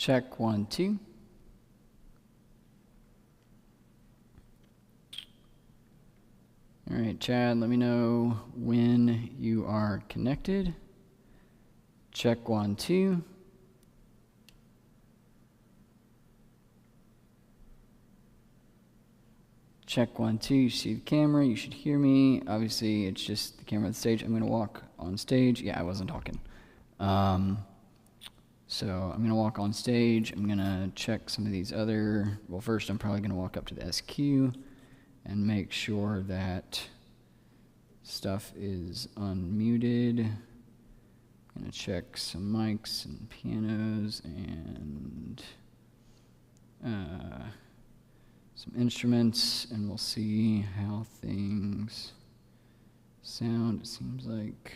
Check 1, 2. All right, Chad, let me know when you are connected. Check 1, 2. Check 1, 2. You see the camera. You should hear me. Obviously, it's just the camera on the stage. I'm going to walk on stage. Yeah, I wasn't talking. So I'm going to walk on stage. I'm going to check some of these other... Well, first, I'm probably going to walk up to the SQ and make sure that stuff is unmuted. I'm going to check some mics and pianos and some instruments, and we'll see how things sound. It seems like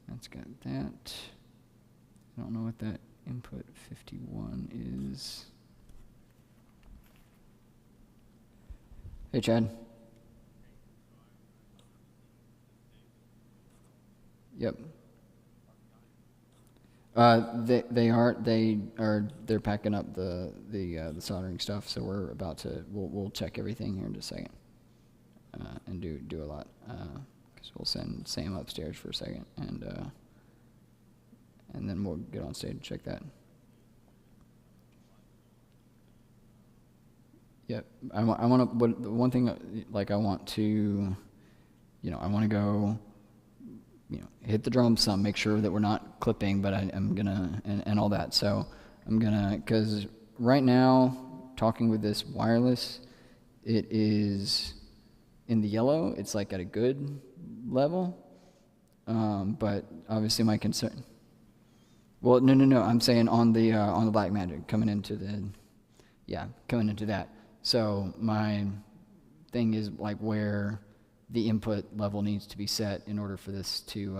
that's got that. I don't know what that input 51 is. Hey, Chad. Yep. They're packing up the soldering stuff, so we're about to we'll check everything here in just a second, and do a lot, because we'll send Sam upstairs for a second, and then we'll get on stage and check that. Yep. I want to. But the one thing, like, I want to go, hit the drums some, make sure that we're not clipping, but I'm gonna, and all that. So I'm gonna, because right now, talking with this wireless, it is in the yellow. It's like at a good level, but obviously my concern. Well, no. I'm saying on the Blackmagic coming into that. So my thing is like where the input level needs to be set in order for this to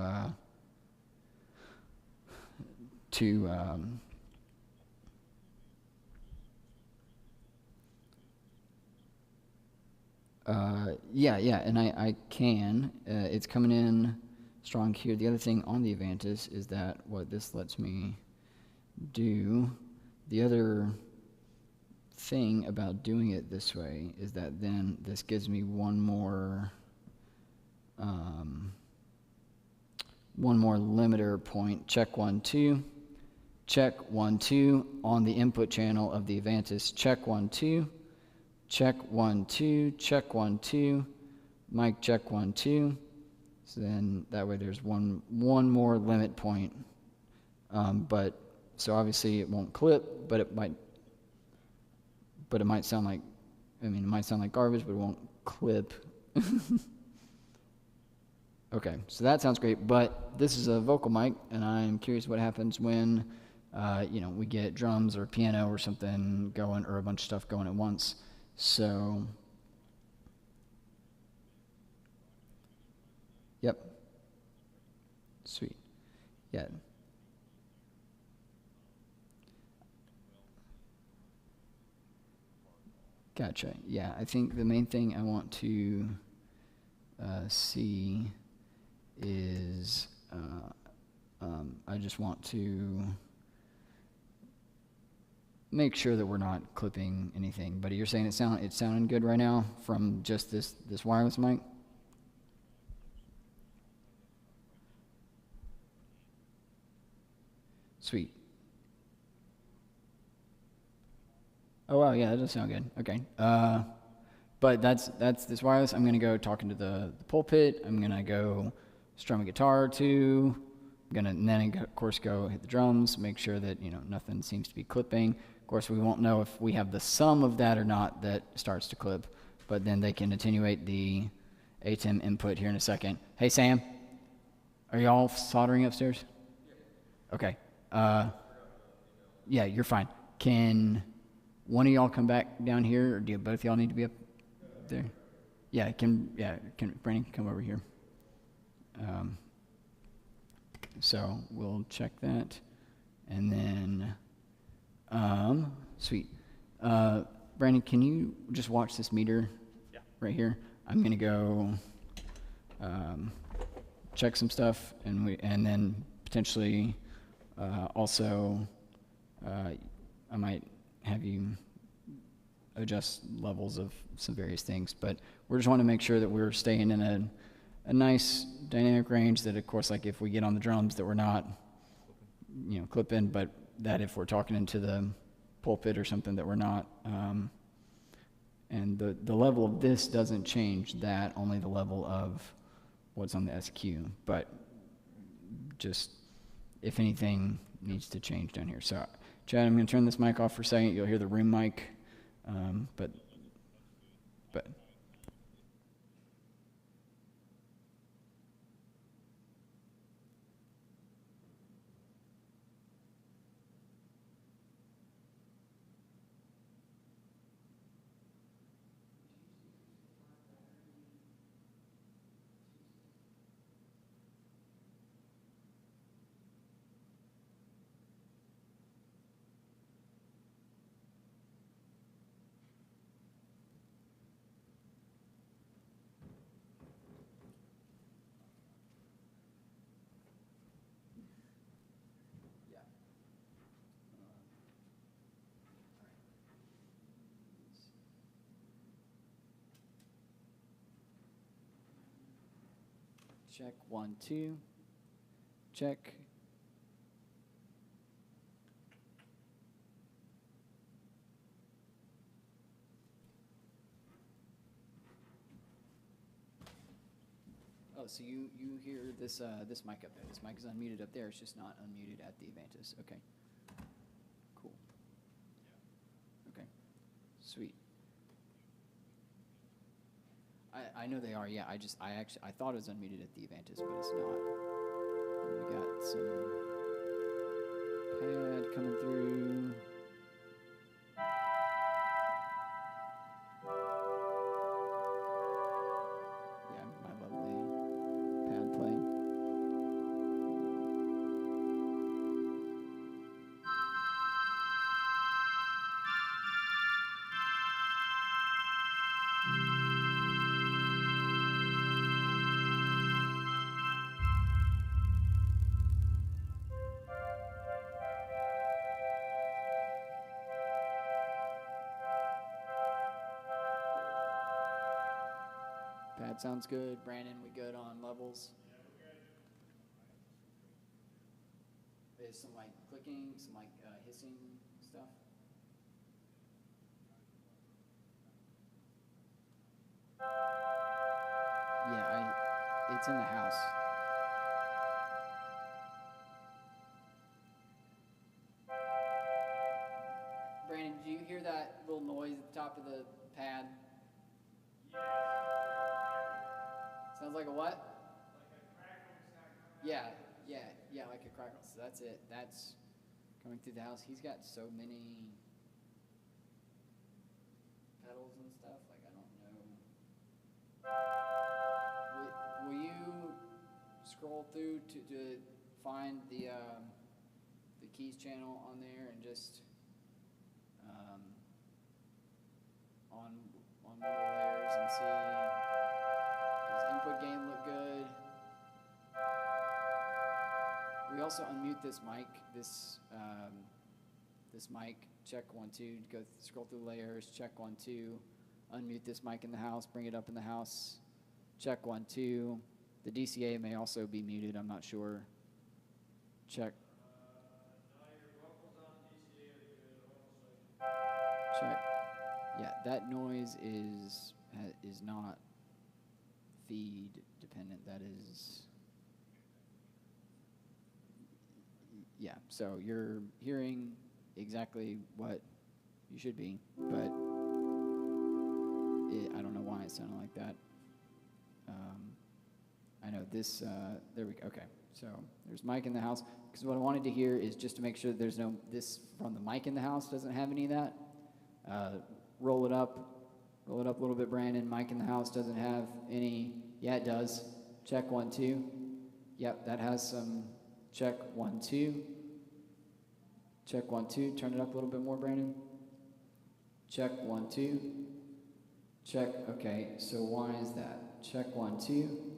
and I can. It's coming in strong here. The other thing on the Avantis is that what this lets me do, the other thing about doing it this way is that then this gives me one more limiter point. Check 1, 2. Check 1, 2 on the input channel of the Avantis. Check 1, 2. Check 1, 2. Check 1, 2. Mic check 1, 2. So then that way there's one more limit point. But so obviously it won't clip, but it might sound like, it might sound like garbage, but it won't clip. Okay, so that sounds great, but this is a vocal mic, and I'm curious what happens when, we get drums or piano or something going, or a bunch of stuff going at once. So, yep. Sweet. Yeah. Gotcha. Yeah, I think the main thing I want to see is I just want to make sure that we're not clipping anything. But you're saying it's sounding good right now from just this wireless mic? Sweet. Oh wow, yeah, that does sound good. Okay. But that's this wireless. I'm gonna go talking to the pulpit. I'm gonna go strum a guitar or two. I'm gonna then of course go hit the drums, make sure that nothing seems to be clipping. Of course, we won't know if we have the sum of that or not that starts to clip, but then they can attenuate the ATEM input here in a second. Hey Sam, are y'all soldering upstairs? Okay. Yeah, you're fine. Can one of y'all come back down here, or do both of y'all need to be up there? Yeah, can Brandon come over here? So we'll check that, and then sweet. Brandon, can you just watch this meter right here? I'm gonna go check some stuff, and then potentially also I might have you adjust levels of some various things, but we just want to make sure that we're staying in a nice dynamic range that, of course, like if we get on the drums, that we're not, clipping, but that if we're talking into the pulpit or something, that we're not. And the level of this doesn't change that, only the level of what's on the SQ. But just, if anything needs to change down here. So, Chad, I'm going to turn this mic off for a second. You'll hear the room mic. But check 1, 2. Check. Oh, so you hear this this mic up there. This mic is unmuted up there. It's just not unmuted at the Avantis. Okay. Cool. Okay. Sweet. I know they are. Yeah. I thought it was unmuted at the Avantis, but it's not. And we got some pad coming through. Yeah, my lovely pad play. Pad sounds good. Brandon, we good on levels? Yeah, we're good. There's some like clicking, some like hissing stuff. Yeah, it's in the house. Brandon, did you hear that little noise at the top of the pad? Yeah. Sounds like a what? Like a crackle. Yeah, like a crackle. So that's it. That's coming through the house. He's got so many pedals and stuff. Like, I don't know. Will you scroll through to find the keys channel on there and just on one of the layers and see, does input gain look good? We also unmute this mic, this mic, check 1, 2, scroll through layers, check 1, 2, unmute this mic in the house, bring it up in the house, check 1, 2. The DCA may also be muted, I'm not sure. Check. No, your vocals on DCA are good. Check. Yeah, that noise is not feed dependent. That is, yeah. So you're hearing exactly what you should be, but I don't know why it sounded like that. I know this. There we go. Okay. So there's mic in the house. Because what I wanted to hear is just to make sure there's no, this from the mic in the house doesn't have any of that. Roll it up a little bit, Brandon. Mic in the house doesn't have any. Yeah, it does. Check 1, 2. Yep, that has some. Check 1, 2. Check 1, 2. Turn it up a little bit more, Brandon. Check 1, 2. Check. Okay, so why is that? Check 1, 2.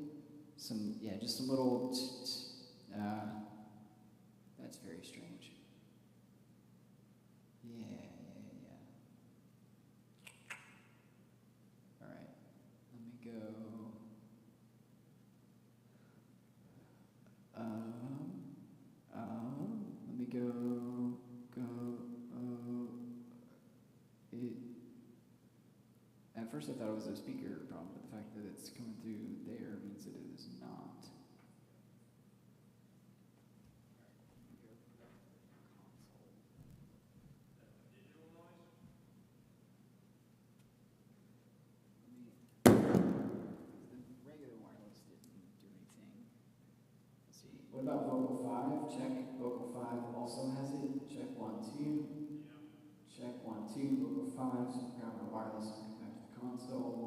Some, yeah, just some little. That's very strange. go. Let me go. It. At first, I thought it was a speaker problem, but the fact that it's coming through there means that it is not. Regular wireless didn't do anything. Let's see. What about vocal 5? Check. Vocal 5 also has it. Check 1, 2. Yeah. Check 1, 2. Vocal 5. So grab our wireless and come back to the console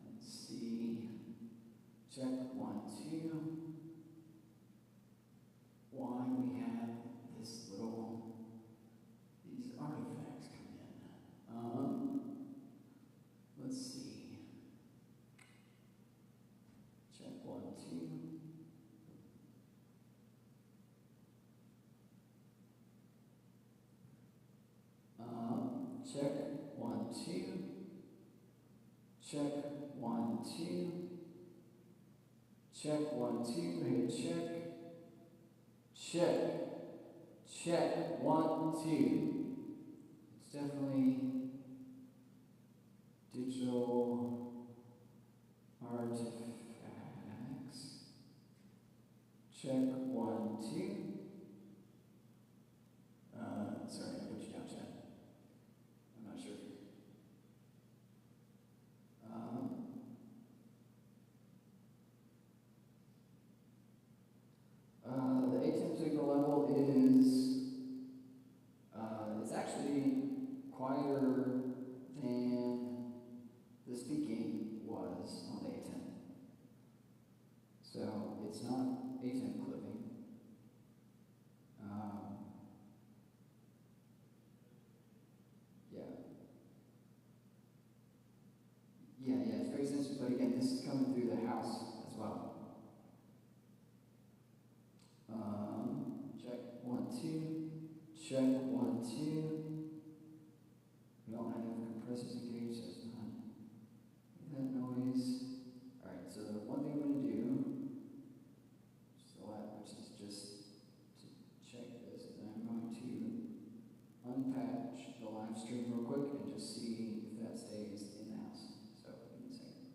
and see. Check 1, 2. Why we have these artifacts come in. Let's see. Check 1, 2. Check 1, 2. Check 1, 2. Check 1, 2. Hey, check. Check. Check 1, 2. It's definitely digital artifacts. Check 1, 2. Sorry, I put you down, Chad. I'm not sure. The ATEM signal level is, it's actually quieter than the speaking was on the ATEM. So it's not ATEM clipping. Yeah, it's very sensitive, but again, this is coming through the house as well. Check 1, 2. Check 1, 2. We don't have compressors engaged, so it's not that noise. Alright, so the one thing I'm going to do, which is just to check this, is I'm going to unpatch the live stream real quick and just see if that stays in the house. So, give me a second.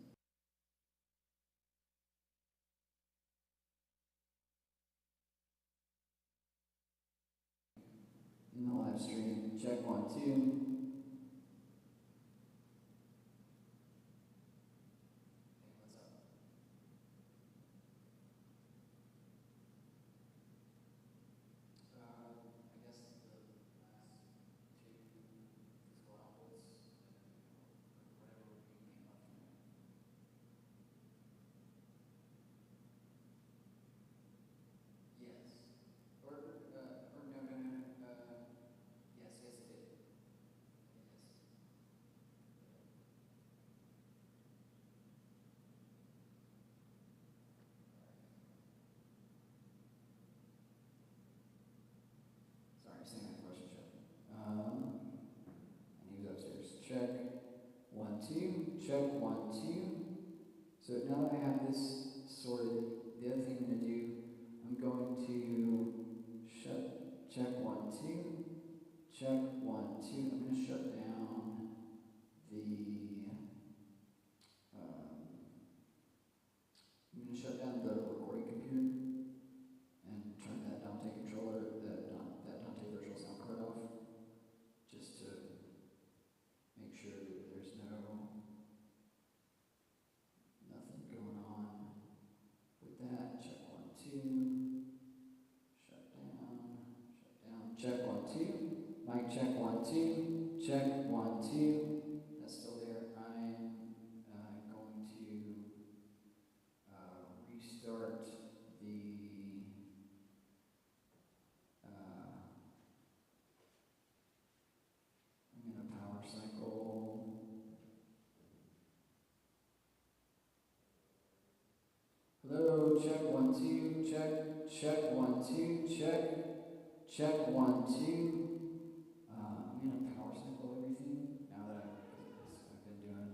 In the live stream, check 1, 2. Sorry, saying that question, and he was upstairs. Check 1, 2. Check 1, 2. So now that I have this sorted, the other thing I'm going to do, I'm going to check 1, 2. Check 1, 2. I'm going to shut down the recording computer and turn that Dante controller, that Dante virtual sound card off, just to make sure that there's nothing going on with that. Check 1, 2. Shut down. Check 1, 2. Mic check 1, 2. Check 1, 2. That's still there. I'm going to restart the I'm going to power cycle. Hello, check 1, 2. Check 1, 2. Check 1, 2. I'm going to power cycle everything now that I've been doing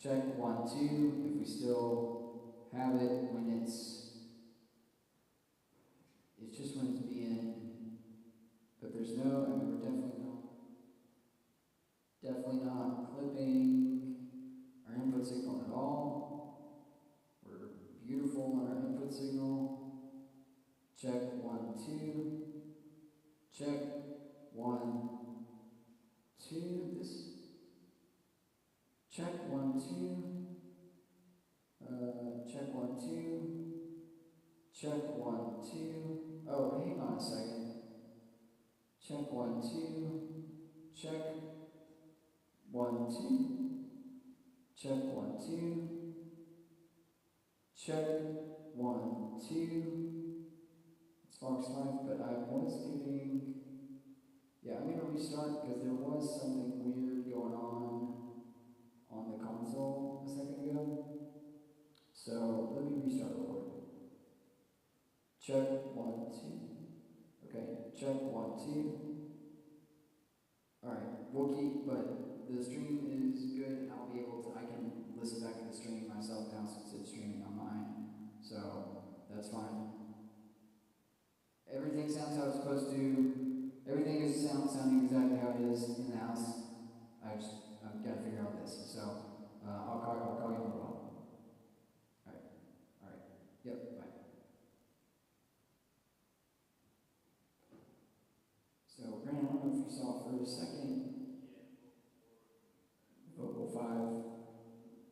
Check 1, 2. If we still have it when it's just when it's being, but there's no, I mean, we're definitely not clipping our input signal at all. We're beautiful on our input signal. Check 1, 2. Check 1, 2. This. Check 1, 2. Check 1, 2. Check 1, 2. Oh, hang on a second. Check 1, 2. Check 1, 2. Check 1, 2. Check 1, 2. It's Fox 5, but I was getting. Yeah, I'm gonna restart because there was something weird going on the console a second ago. So let me restart real quick. Check 1, 2. Okay, check 1, 2. Alright, we'll keep, but the stream is good and I'll be able to, I can listen back to the stream myself now since it's streaming on mine. So that's fine. Everything sounds how it's supposed to. Everything is sounding exactly how it is in the house. I've got to figure out this. So I'll call you in a while. All right. Yep. Bye. So Brandon, I don't know if you saw for a second. Vocal 5.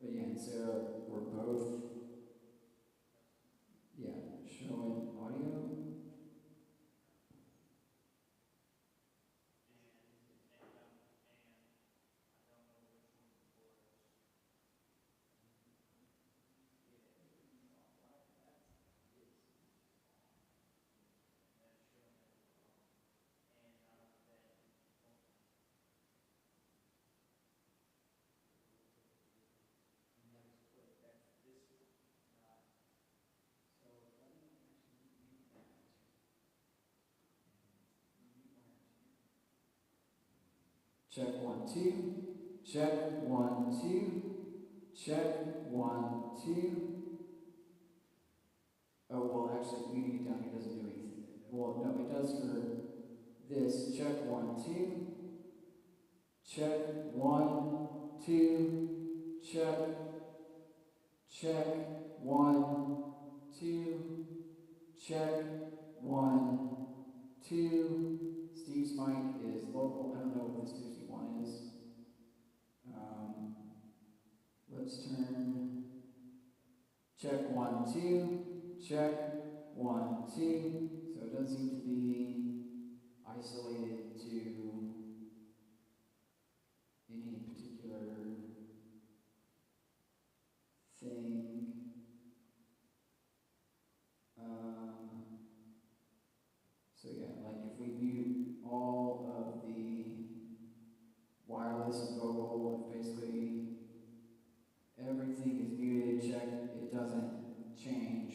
But yeah, and Sarah were both. Yeah, showing audio. Check 1, 2. Check 1, 2. Check 1, 2. Oh, well, actually, muting it down here doesn't do anything. Well, no, it does for this. Check 1, 2. Check 1, 2. Check. Check 1, 2. Check 1, 2. Steve's mic is local. I don't know what this 51 is. Let's turn. Check 1, 2. Check 1, 2. So it doesn't seem to be isolated to any particular thing. So yeah, like if we mute all of the wireless and vocal, if basically everything is muted, check, it doesn't change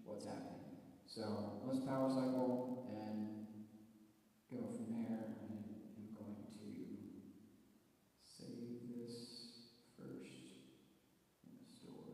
what's happening. So let's power cycle and go from there, and I'm going to save this first in the store.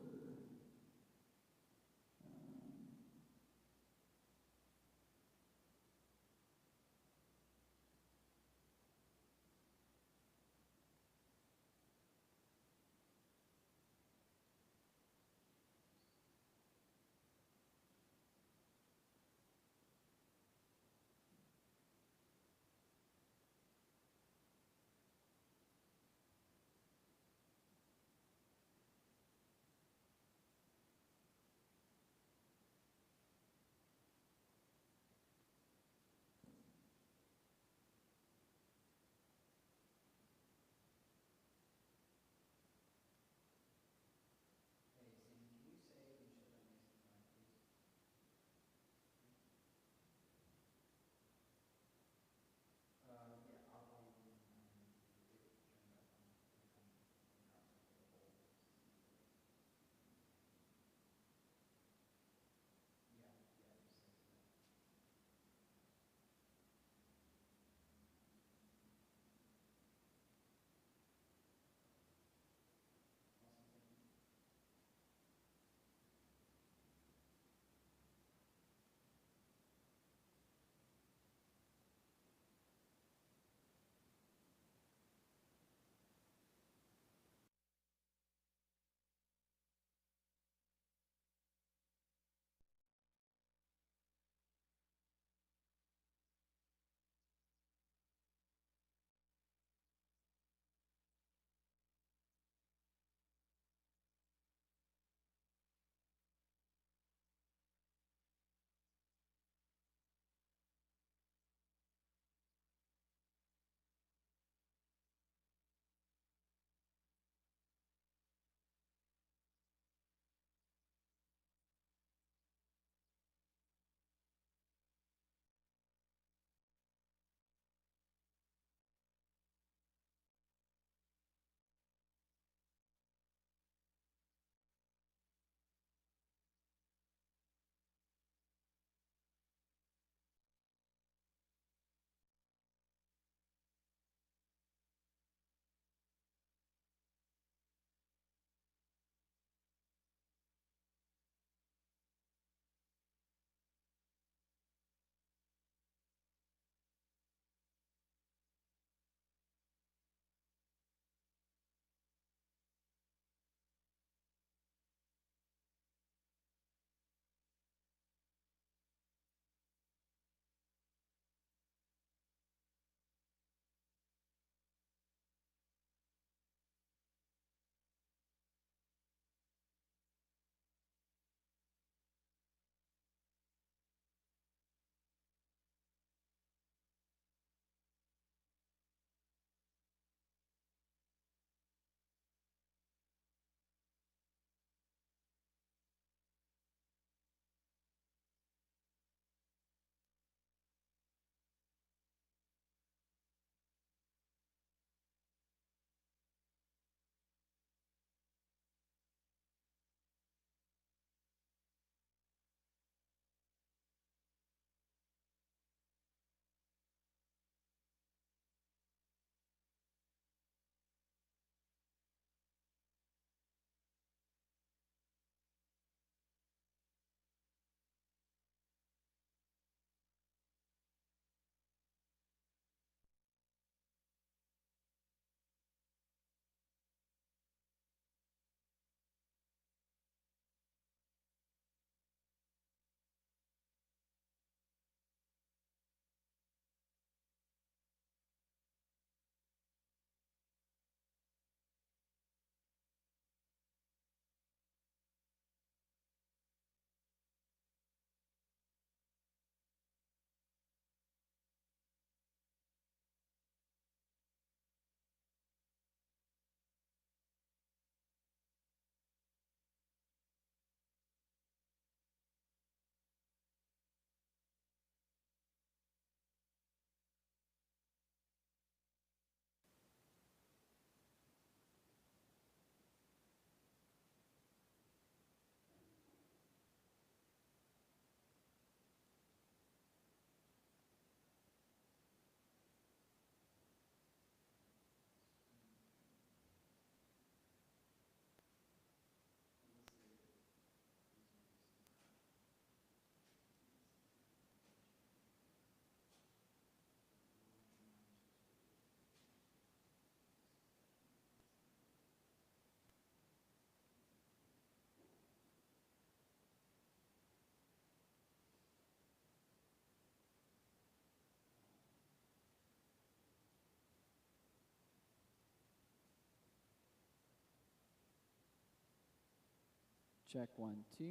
Check 1, 2.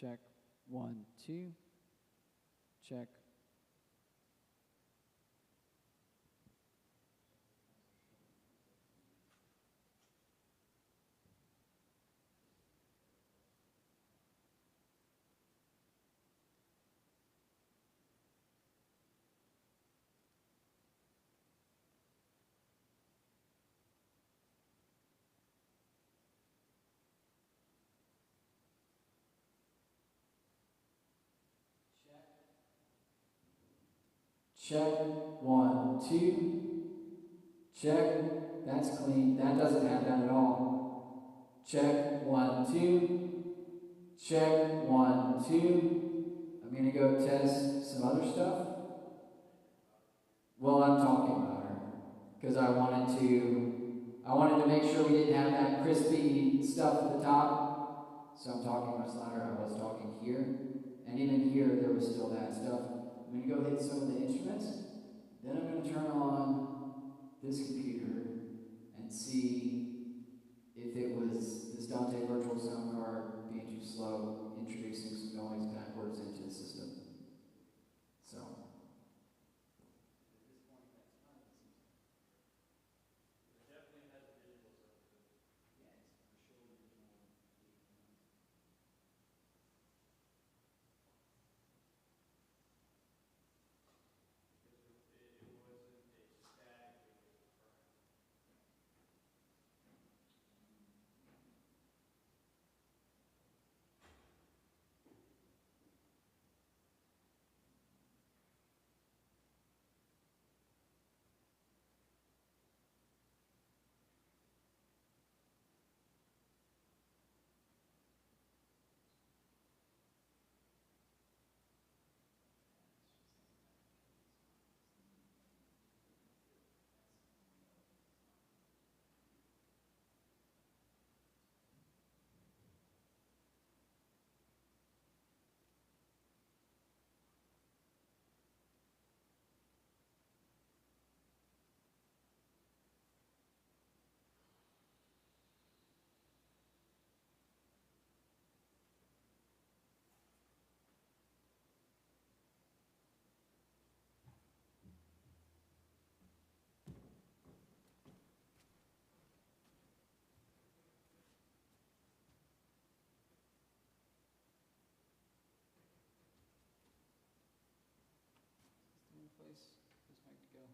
Check 1, 2. Check. Check, 1, 2. Check, that's clean. That doesn't have that at all. Check, 1, 2. Check, 1, 2. I'm gonna go test some other stuff. Well, I'm talking about her because I wanted to make sure we didn't have that crispy stuff at the top. So I'm talking much louder. I was talking here, and even here there was still that stuff. I'm gonna go hit some of the instruments. Then I'm gonna turn on this computer and see if it was this Dante virtual sound card being too slow, introducing some noise backwards into the system. So. Place this mic to go.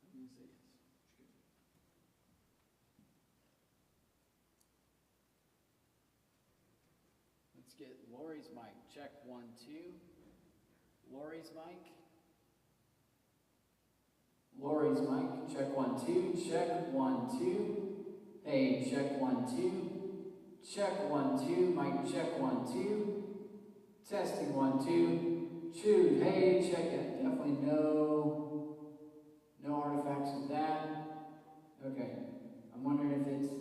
I'm going to say yes. Good. Let's get Lori's mic. Check 1, 2. Lori's mic. Lori's mic. Check 1, 2. Check 1, 2. Hey, check 1, 2. Check 1, 2. Mic check 1, 2. Testing 1, 2. Shoot, hey, check it. Definitely no artifacts with that. Okay. I'm wondering if it's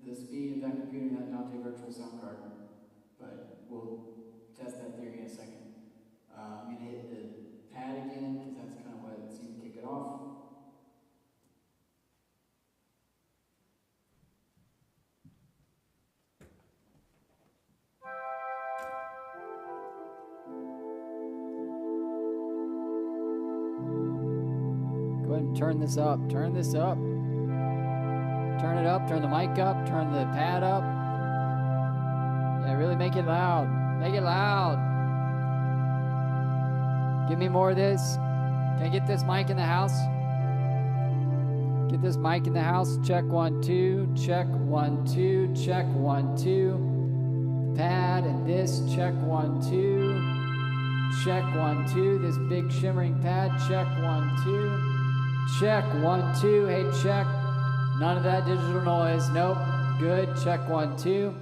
the speed of that computer and that Dante virtual sound card. But we'll test that theory in a second. I'm going to hit the pad again because that's kind of what seemed to kick it off. Go ahead and turn this up. Turn this up. Turn it up. Turn the mic up. Turn the pad up. Yeah, really make it loud. Make it loud. Give me more of this. Can I get this mic in the house? Get this mic in the house. Check 1, 2. Check 1, 2. Check 1, 2. Pad and this. Check 1, 2. Check 1, 2. This big shimmering pad. Check 1, 2. Check 1, 2. Hey, check. None of that digital noise. Nope. Good. Check 1, 2. And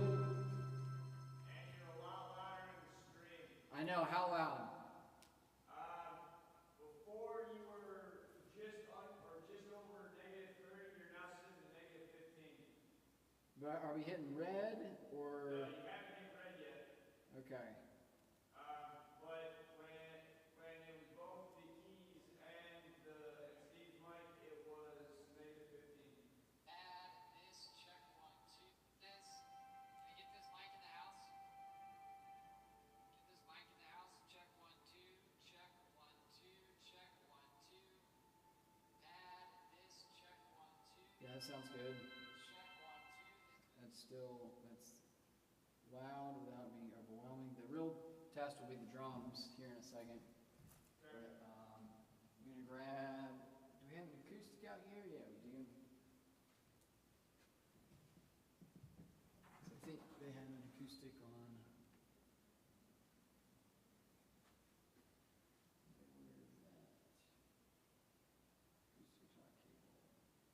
you're a lot louder in the stream. I know. How loud? Before you were just over -30. You're now sitting at -15. But are we hitting red or? No, you haven't hit red yet. Okay. But when it was both the keys and Steve's mic, it was -15. that sounds good. That's loud without being overwhelming. The real test will be the drums here in a second. But, I'm gonna grab, do we have an acoustic out here? Yeah, we do. So I think they have an acoustic on. Where is that? Acoustic's on cable. Right.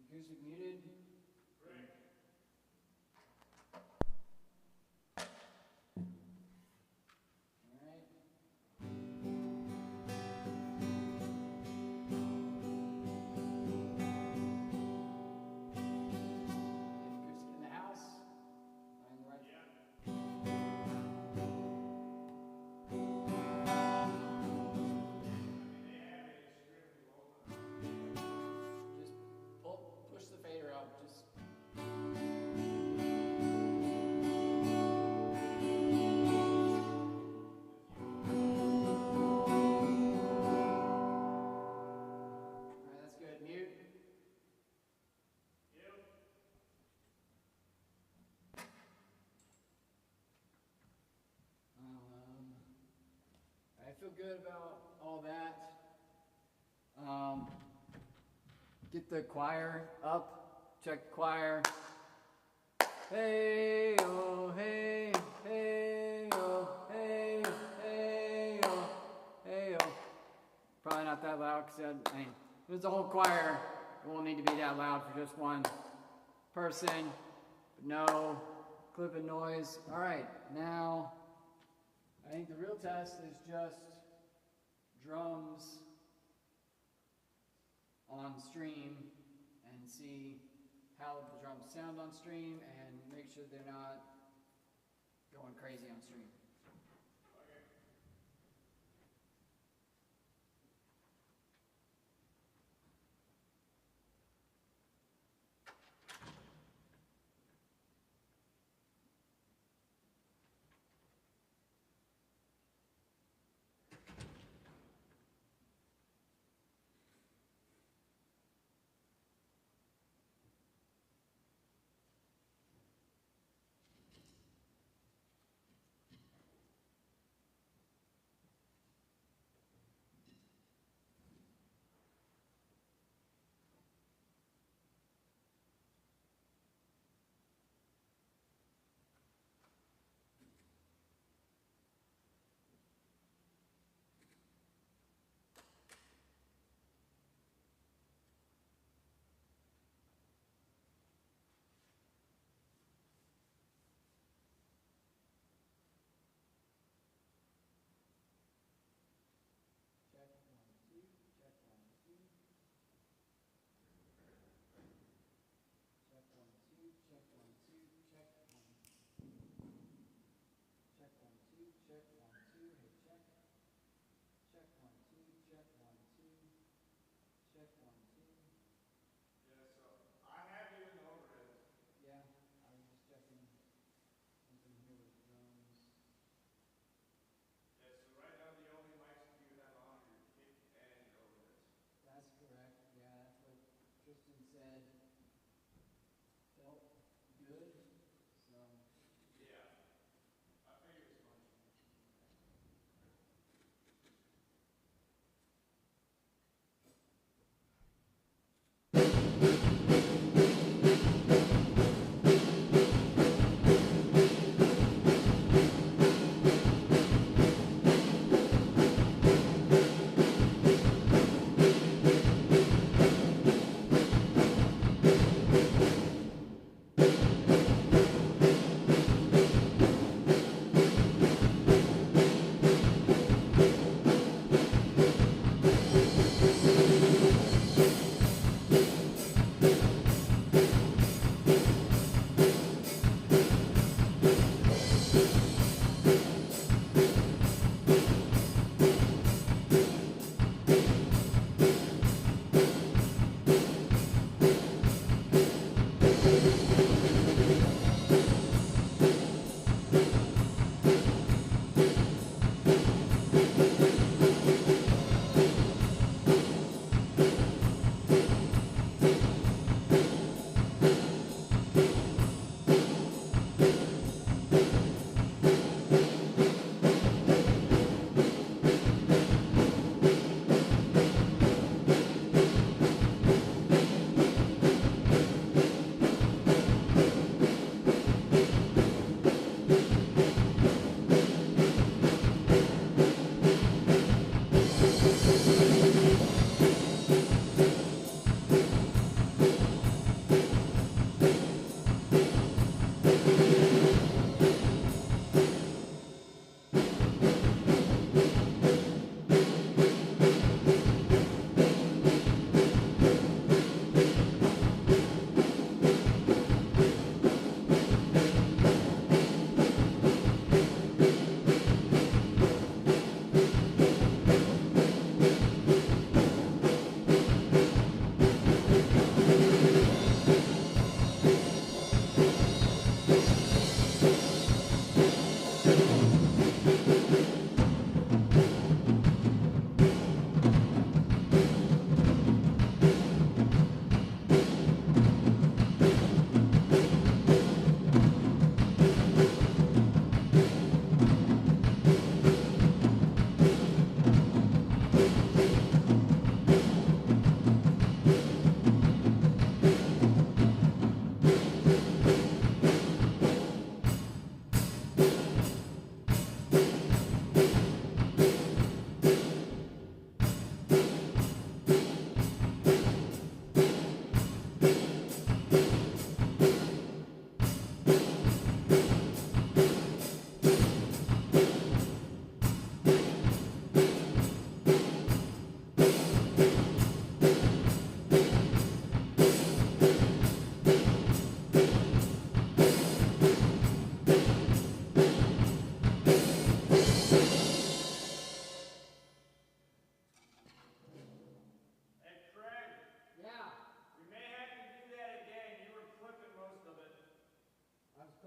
Acoustic muted. Great. All right. Acoustic in the house. Am I in the right? Yeah. They have it extremely low. Just push the fader up. Just. All right, that's good. Mute. Yep. I feel good about all that. Get the choir up. Check the choir. Hey oh, hey, hey oh, hey, hey oh, hey oh. Probably not that loud because I mean, if it's a whole choir, it won't need to be that loud for just one person. But no clipping noise. All right, now I think the real test is just drums on stream and see how the drums sound on stream and make sure they're not going crazy on stream.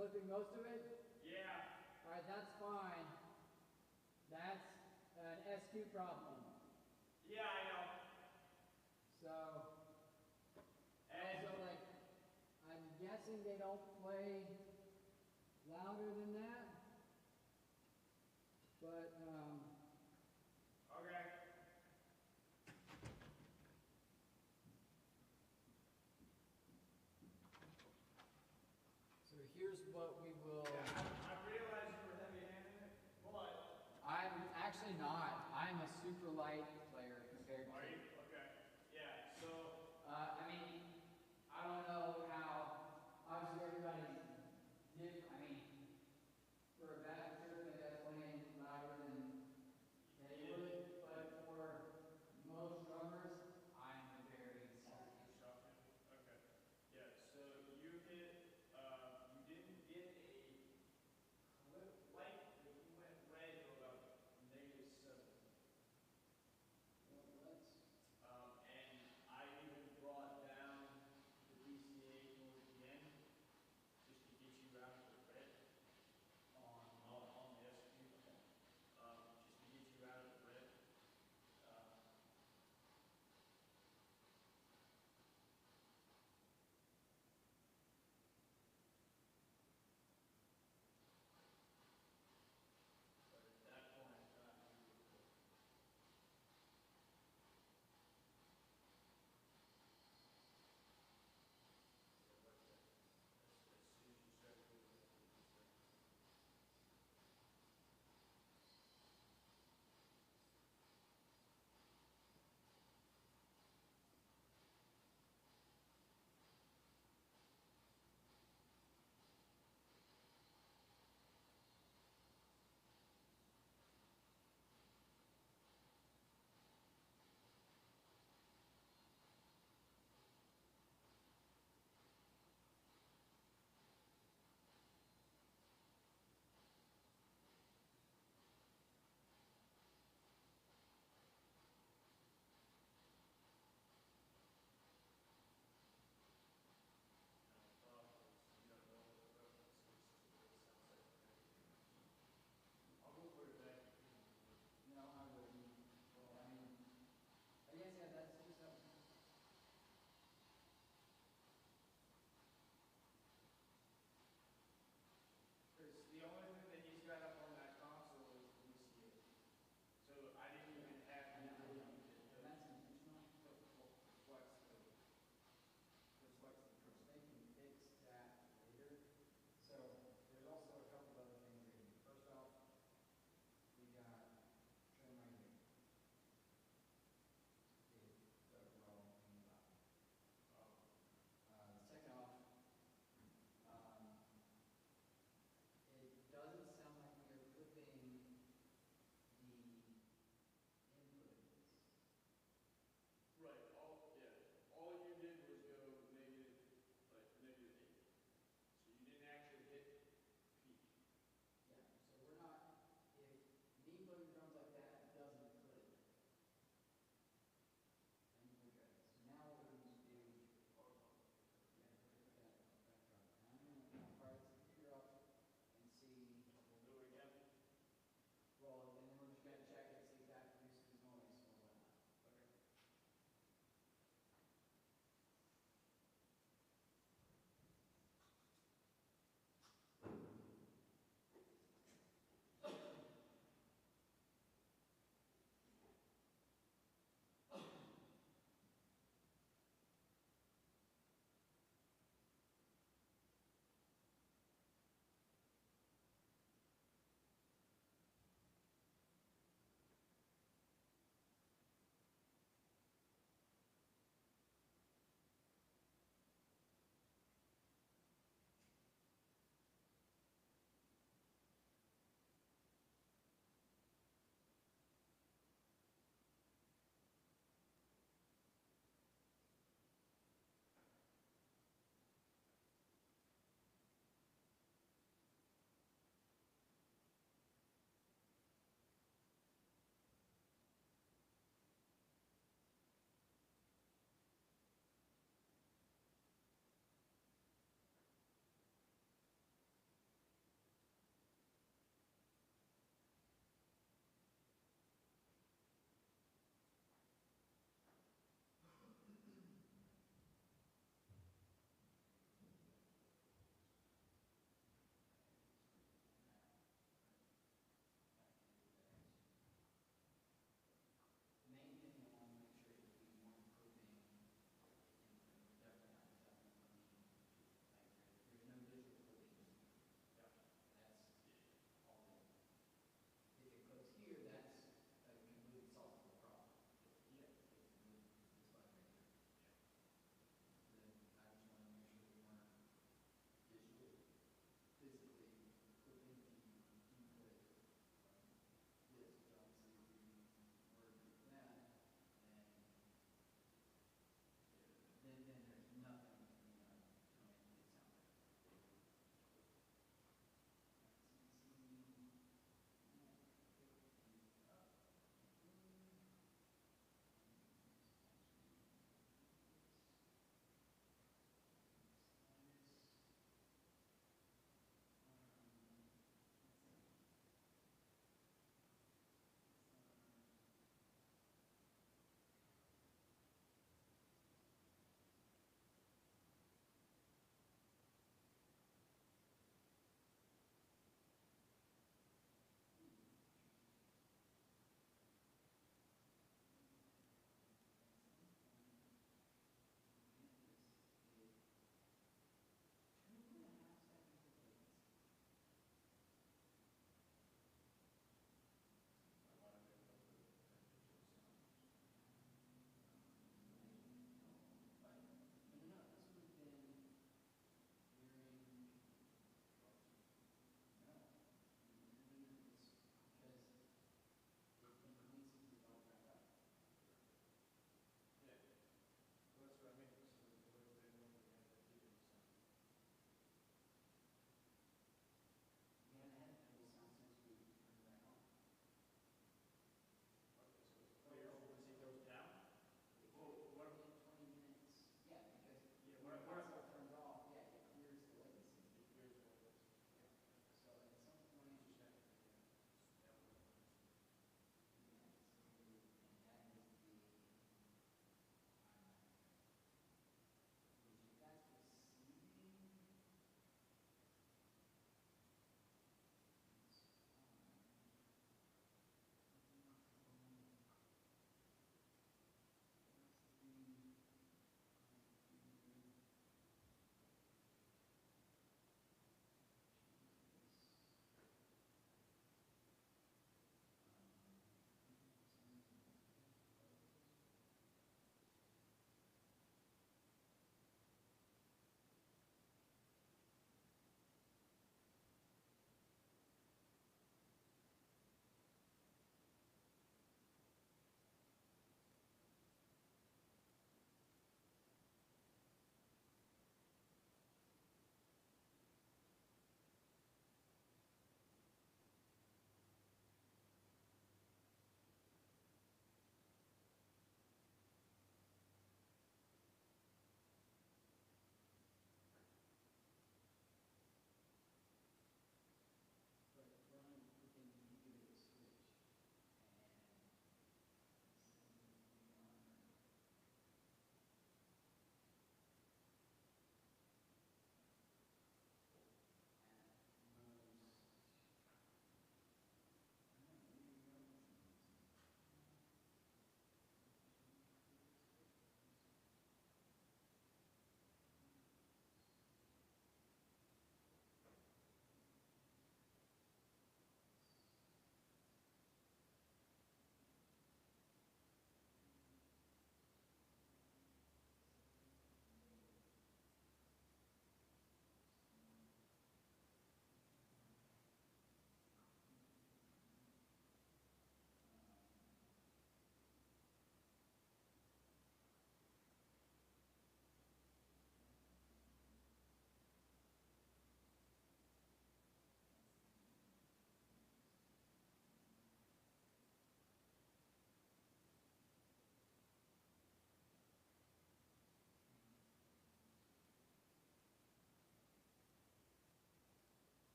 clipping most of it? Yeah. All right, that's fine. That's an SQ problem. Yeah, I know. So, And also like, I'm guessing they don't play louder than that. But, okay. so here's what we will. I realize you were heavy-handed, but I'm actually not. I'm a super light player compared to. are you? Okay. Yeah. So I mean, I don't know how. Obviously, everybody's different. I mean, for a bass player, maybe that's playing louder than they would. But for most drummers, I'm a very soft. Shocking. Okay. Yeah. So you hit. You didn't get a clip light, but you went red to about -7.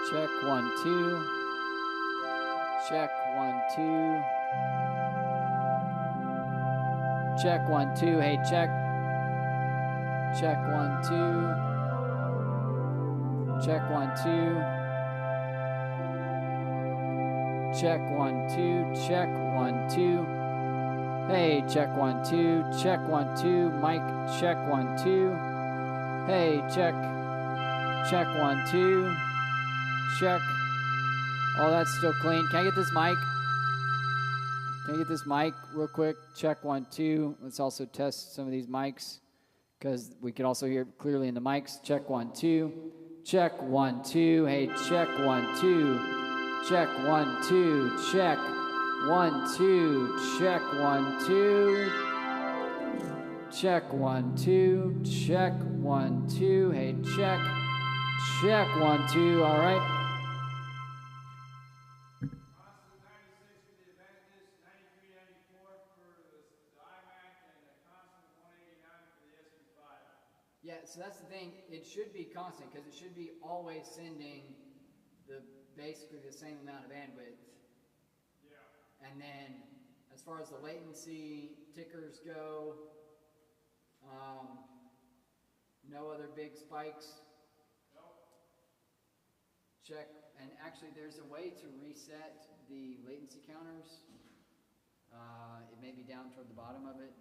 Check 1 2. Check 1 2. Check 1 2. Hey, check. Check 1 2. Check 1 2. Check 1 2. Check 1 2. Hey, check 1 2. Check 1 2. Mic, check 1 2. Hey, check. Check 1 2. Check. Oh, that's still clean. Can I get this mic? Can I get this mic real quick? Check 1 2. Let's also test some of these mics because we could also hear clearly in the mics. Check 1 2. Check 1 2. Hey, check 1 2. Check 1 2. Check 1 2. Check 1 2. Check 1 2. Check 1 2. Hey, check. Check 1 2. All right. Constant 96 for the Adventus, 93.94 for the iMac, and a constant 189 for the SP5. Yeah, so that's the thing. It should be constant because it should be always sending basically the same amount of bandwidth. Yeah. And then as far as the latency tickers go, no other big spikes. Nope. Check, and actually there's a way to reset the latency counters. It may be down toward the bottom of it.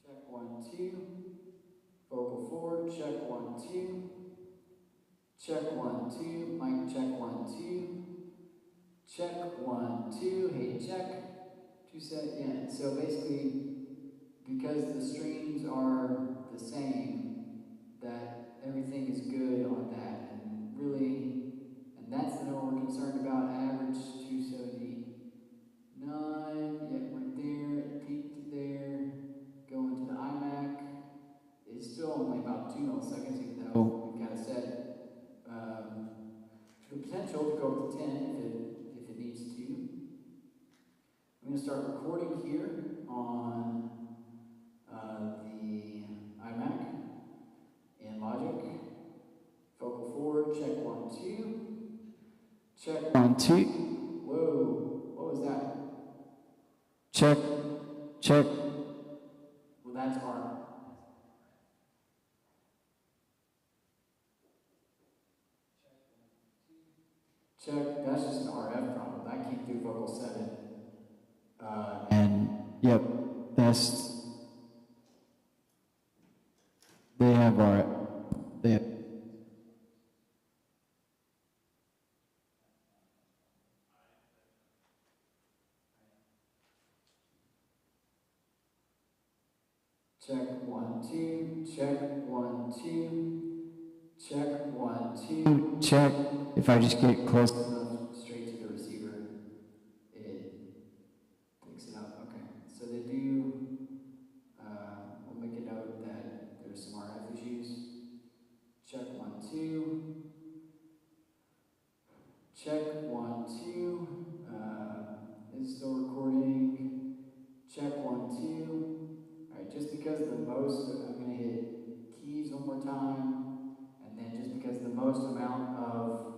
Check 1 2. Vocal 4. Check 1 2. Check 1 2. Mic check 1 2. Check 1 2. Hey, check. 2 set. Yeah. So basically, because the streams are the same, that everything is good on that, and really, and that's the number we're concerned about. Average 279. Yeah, right there. It peaked there. Going to the iMac. It's still only about 2 milliseconds, even though we've got it set the potential to go up to 10 if it needs to. I'm going to start recording here on the iMac in Logic. Focal forward, check 1 2. Check 1 2. Whoa, what was that? Check, check. Well, that's our. Check, that's just an RF problem. That came through Vocal 7. And, yep, they have they have. Check 1 2. Check 1 2. Check 1 2. Check. If I just get close enough straight to the receiver, it picks it up. Okay. So they do. We'll make a note that there's some RF issues. Check 1 2. Check 1 2. Is still recording. Check 1 2. Alright, just because the most, I'm going to hit keys one more time, and then just because the most amount of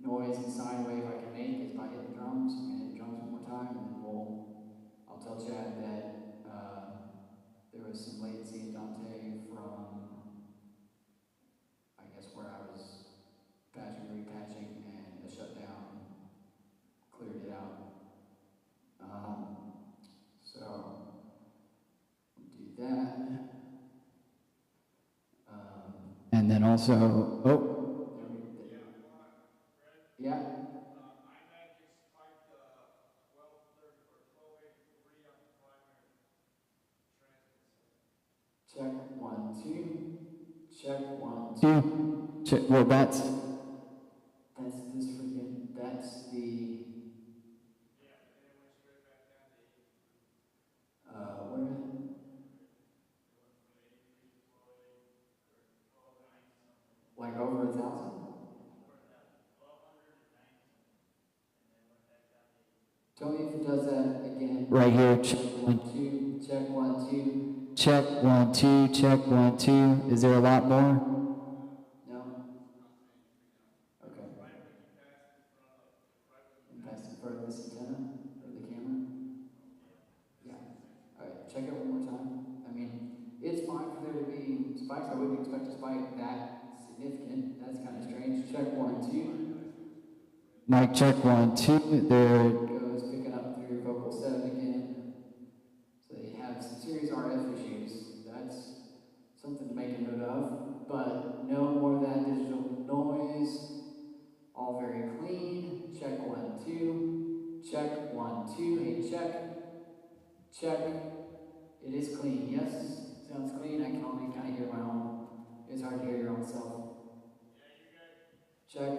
noise and sine wave I can make is by hitting the drums, I'm going to hit the drums one more time, and then I'll tell Chad that there was some latency in Dante from, I guess, where I was patching and repatching, and the shutdown cleared it out. So do that. And then also, yeah. iMac just spiked 1230 or 1283 on the primary transmit set. Check 1 2. Check 1 2. Check. Well, that's this freaking that that's the, where is it? Like over 1,000? Tell me if it does that again. Right here, check 1 2, check 1 2. Check 1 2, check 1 2. Is there a lot more? No? Okay. And pass it in front of this antenna or the camera? Yeah. Alright, check it one more time. I mean, it's fine for there to be spikes. I wouldn't expect a spike that significant. That's kind of strange. Check 1 2. Mic check 1 2. There it goes, picking up through vocal 7 again. So they have some serious RF issues. That's something to make a note of. But no more of that digital noise. All very clean. Check 1 2. Check 1 2. Hey, check. Check. It is clean. Yes. Sounds clean. I can only kind of hear my own. It's hard to hear your own self. Check.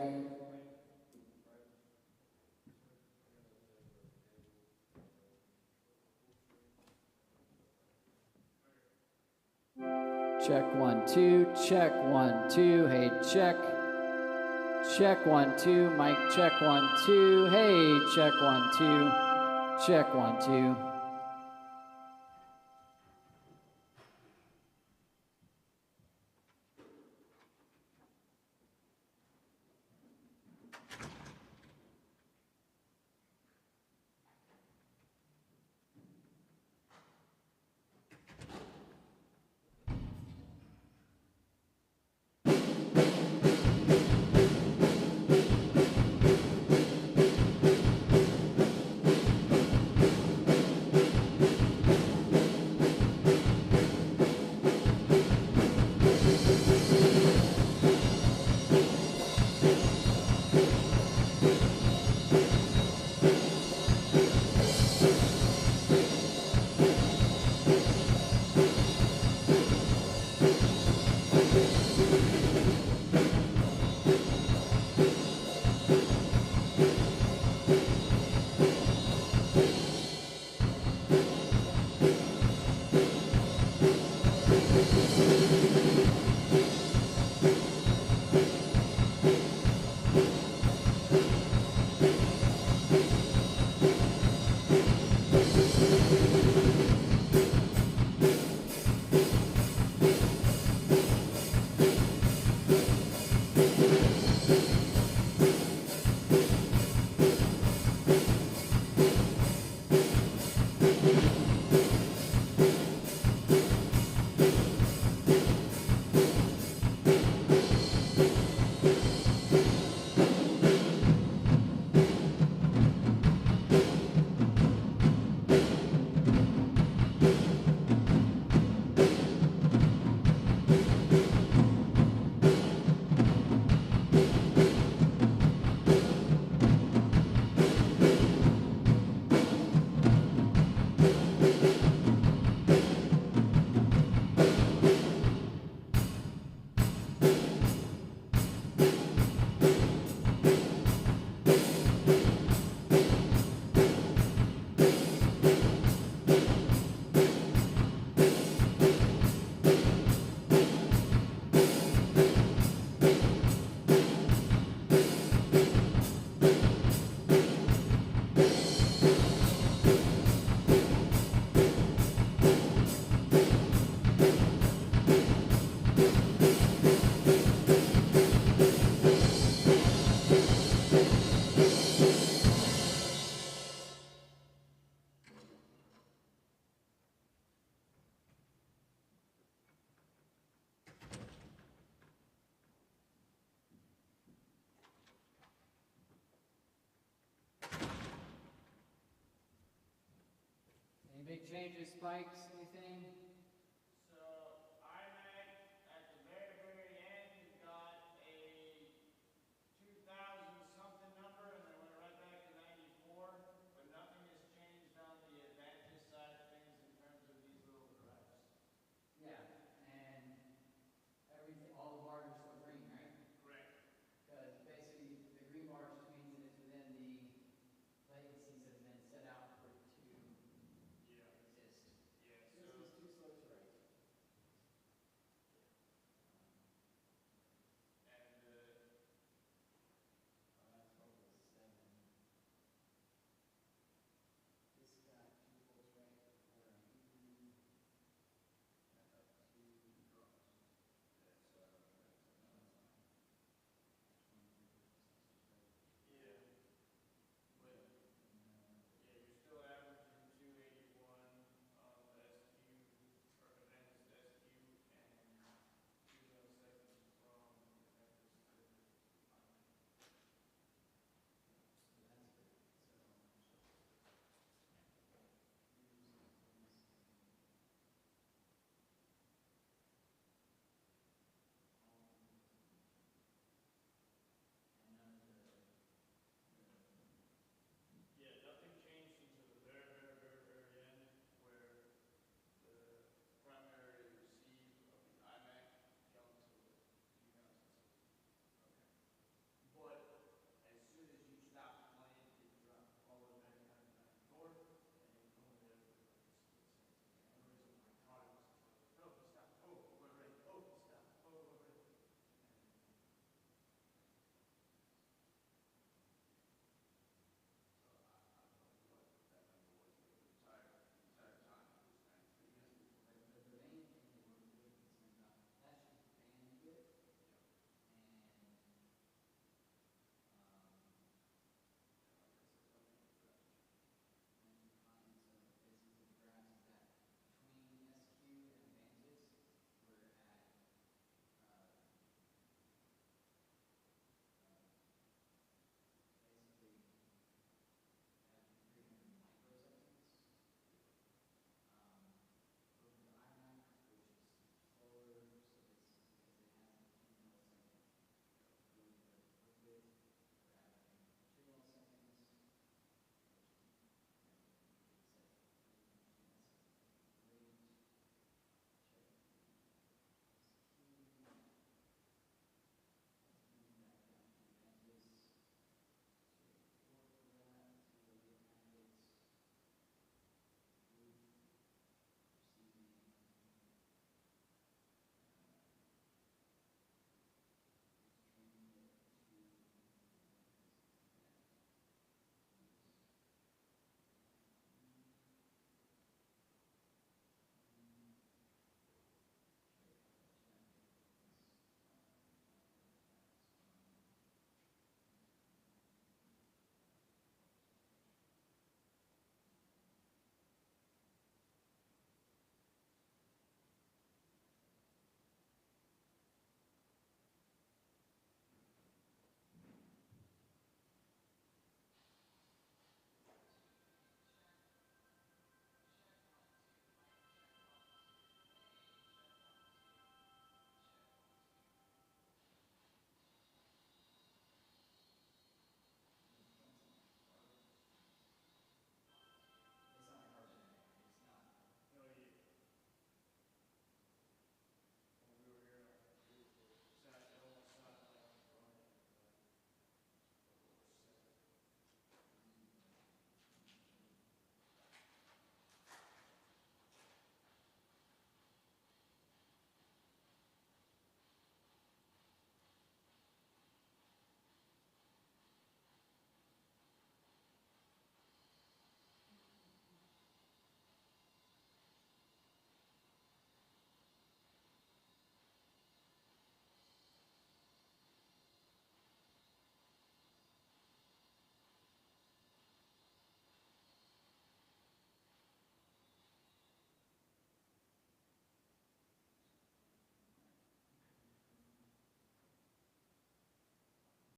Check 1 2, check 1 2, hey check. Check 1 2, mic check 1 2, hey check 1 2, check 1 2. Any big changes, spikes, anything?